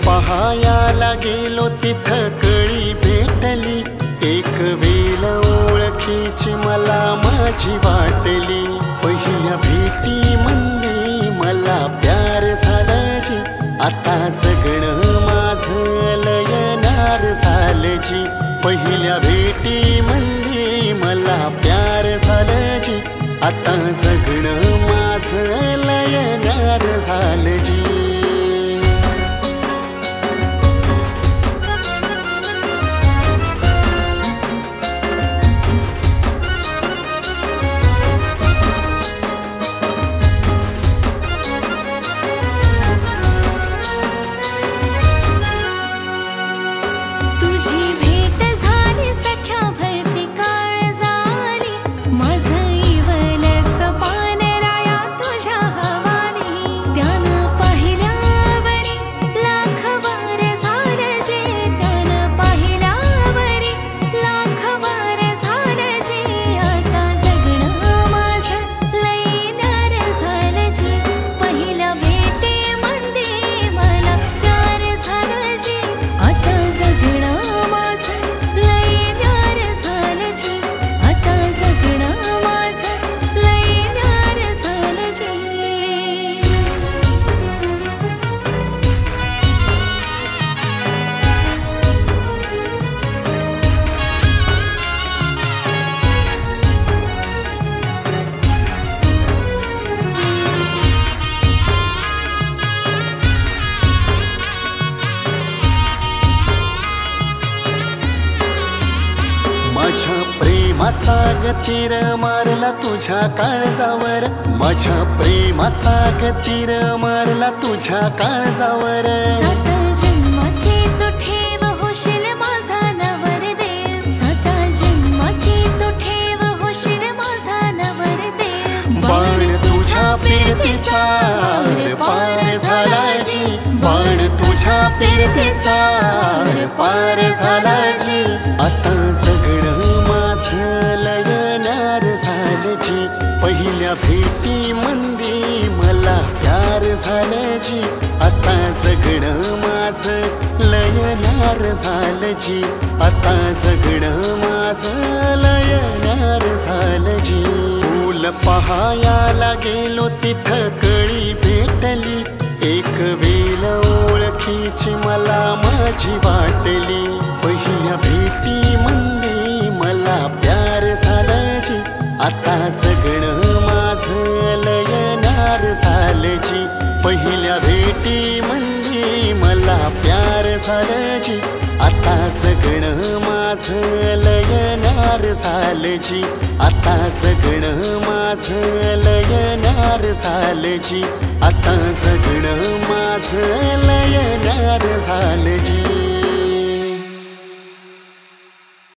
पहायाला गेलो तिथं कळी भेटली, एक वेळ ओळखीची मला माझी वाटली। पहिल्या भेटी मंदी मला प्यार झाला जी, आता सगळं माझं लयनार झालं जी। पहिल्या भेटी मंदी मला प्यार झालं जी, आता सगळं माझं लयनार झालं जी। माझ्या प्रेमाचा गतीर मारला तुझ्या काळजावर, माझ्या प्रेमाचा गतीर मारला तुझ्या काळजावर। 7 जन्माची तू ठेव होशील माझा नवरदेव, 7 जन्माची तू ठेव होशील माझा नवरदेव। बाण तुझ्या फिरतीचा पार झाला जी, बाण तुझ्या फिरतीचा पार झाला जी, आता सगळं माझं लयनार झालं जी। पहिल्या भेटी मंदी मला प्यार झालं जी, आता सगळं माझं लयनार झालं जी, आता सगळं माझं लयनार झालं जी। फूल पहायाला गेलो तिथं कळी भेटली, एक वेळ ओळखीची मला माझी वाटली। पहिल्या भेटी मंदी मला प्यार झाला जी, आता सगळं माझं लयनार झालं जी। पहिल्या भेटी मंदी मला प्यार झालं जी, आता सगळं माझं लयनार झालं जी, आता सगळं माझं लयनार झालं जी, आता सगळं माझं लयनार झालं जी।